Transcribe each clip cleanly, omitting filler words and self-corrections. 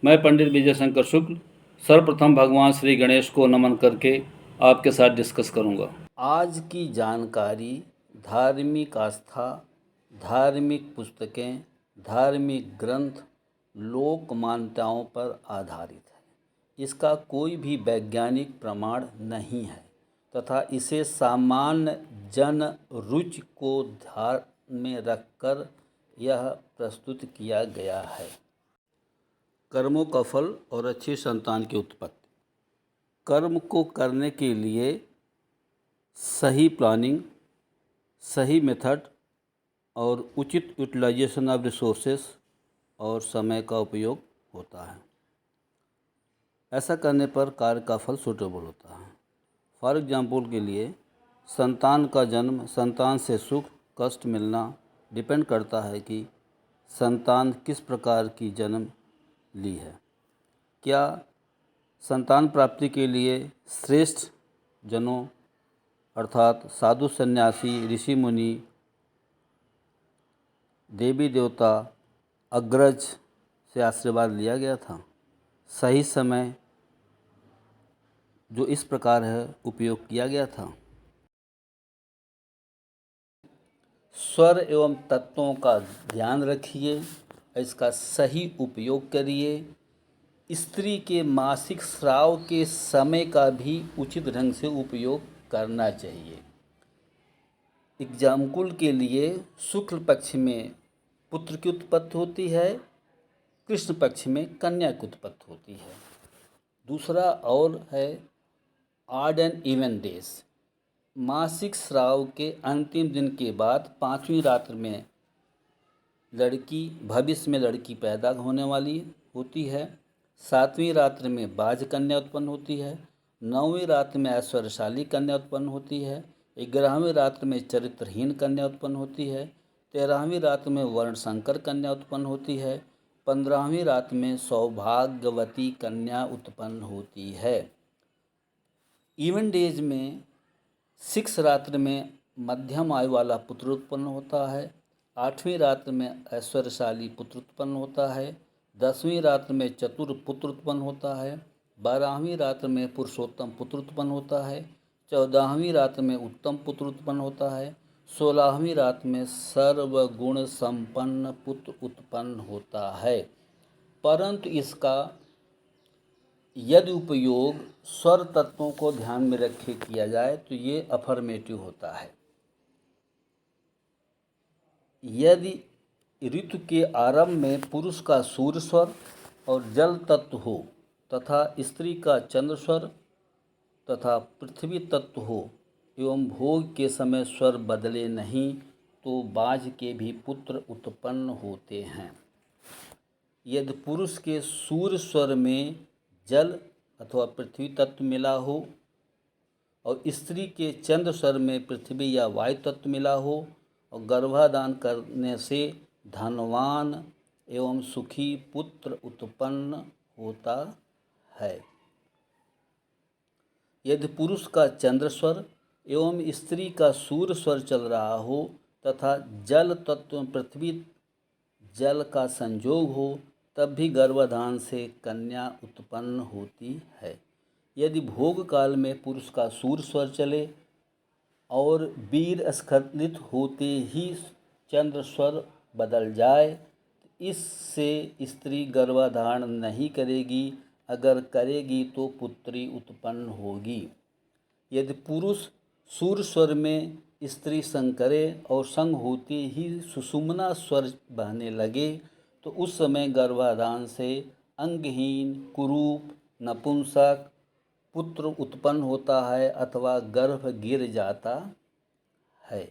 मैं पंडित विजय शंकर शुक्ल सर्वप्रथम भगवान श्री गणेश को नमन करके आपके साथ डिस्कस करूंगा। आज की जानकारी धार्मिक आस्था, धार्मिक पुस्तकें, धार्मिक ग्रंथ, लोक मान्यताओं पर आधारित है। इसका कोई भी वैज्ञानिक प्रमाण नहीं है तथा इसे सामान्य जन रुचि को ध्यान में रखकर यह प्रस्तुत किया गया है। कर्मों का फल और अच्छी संतान की उत्पत्ति। कर्म को करने के लिए सही प्लानिंग, सही मेथड और उचित यूटिलाइजेशन ऑफ रिसोर्सेस और समय का उपयोग होता है। ऐसा करने पर कार्य का फल सूटेबल होता है। फॉर एग्जाम्पल के लिए संतान का जन्म, संतान से सुख कष्ट मिलना डिपेंड करता है कि संतान किस प्रकार की जन्म ली है। क्या संतान प्राप्ति के लिए श्रेष्ठ जनों अर्थात साधु सन्यासी, ऋषि मुनि, देवी देवता, अग्रज से आशीर्वाद लिया गया था? सही समय जो इस प्रकार है उपयोग किया गया था। स्वर एवं तत्वों का ध्यान रखिए, इसका सही उपयोग करिए। स्त्री के मासिक स्राव के समय का भी उचित ढंग से उपयोग करना चाहिए। एग्जाम्पल के लिए शुक्ल पक्ष में पुत्र की उत्पत्ति होती है, कृष्ण पक्ष में कन्या की उत्पत्ति होती है। दूसरा और है ऑड एंड इवन डेज। मासिक स्राव के अंतिम दिन के बाद 5वीं रात्र में लड़की, भविष्य में लड़की पैदा होने वाली होती है। 7वीं रात्र में बाज कन्या उत्पन्न होती है। 9वीं रात्र में ऐश्वर्यशाली कन्या उत्पन्न होती है। 11वीं रात्र में चरित्रहीन कन्या उत्पन्न होती है। 13वीं रात्र में वर्णशंकर कन्या उत्पन्न होती है। 15वीं रात्र में सौभाग्यवती कन्या उत्पन्न होती है। इवन डेज में 6 रात्र में मध्यम आयु वाला पुत्र उत्पन्न होता है। 8वीं रात्र में ऐश्वर्यशाली पुत्र उत्पन्न होता है। 10वीं रात्र में चतुर पुत्र उत्पन्न होता है। 12वीं रात्र में पुरुषोत्तम पुत्र उत्पन्न होता है। 14वीं रात्र में उत्तम पुत्र उत्पन्न होता है। 16वीं रात्र में सर्वगुण संपन्न पुत्र उत्पन्न होता है। परंतु इसका यदि उपयोग स्वर तत्वों को ध्यान में रखे किया जाए तो ये अफर्मेटिव होता है। यदि ऋतु के आरंभ में पुरुष का सूर्य स्वर और जल तत्व हो तथा स्त्री का चंद्र स्वर तथा पृथ्वी तत्व हो एवं भोग के समय स्वर बदले नहीं तो बाज के भी पुत्र उत्पन्न होते हैं। यदि पुरुष के सूर्य स्वर में जल अथवा पृथ्वी तत्व मिला हो और स्त्री के चंद्र स्वर में पृथ्वी या वायु तत्व मिला हो और गर्भाधान करने से धनवान एवं सुखी पुत्र उत्पन्न होता है। यदि पुरुष का चंद्र स्वर एवं स्त्री का सूर्य स्वर चल रहा हो तथा जल तत्व में पृथ्वी जल का संयोग हो तब भी गर्भाधान से कन्या उत्पन्न होती है। यदि भोग काल में पुरुष का सूर्य स्वर चले और वीर स्खलित होते ही चंद्र स्वर बदल जाए, इससे स्त्री गर्भाधारण नहीं करेगी, अगर करेगी तो पुत्री उत्पन्न होगी। यदि पुरुष सूर्य स्वर में स्त्री संग करे और संग होते ही सुषुम्ना स्वर बहने लगे तो उस समय गर्भाधान से अंगहीन, कुरूप, नपुंसक पुत्र उत्पन्न होता है अथवा गर्भ गिर जाता है।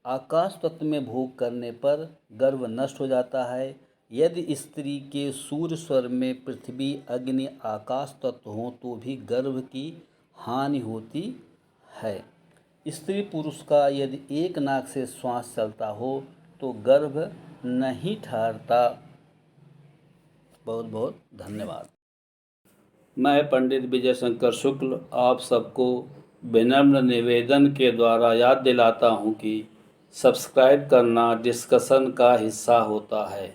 आकाश तत्व में भोग करने पर गर्भ नष्ट हो जाता है। यदि स्त्री के सूर्य स्वर में पृथ्वी, अग्नि, आकाश तत्व हों तो भी गर्भ की हानि होती है। स्त्री पुरुष का यदि एक नाक से श्वास चलता हो तो गर्भ नहीं ठहरता। बहुत बहुत धन्यवाद। मैं पंडित विजय शंकर शुक्ल आप सबको विनम्र निवेदन के द्वारा याद दिलाता हूँ कि सब्सक्राइब करना डिस्कशन का हिस्सा होता है।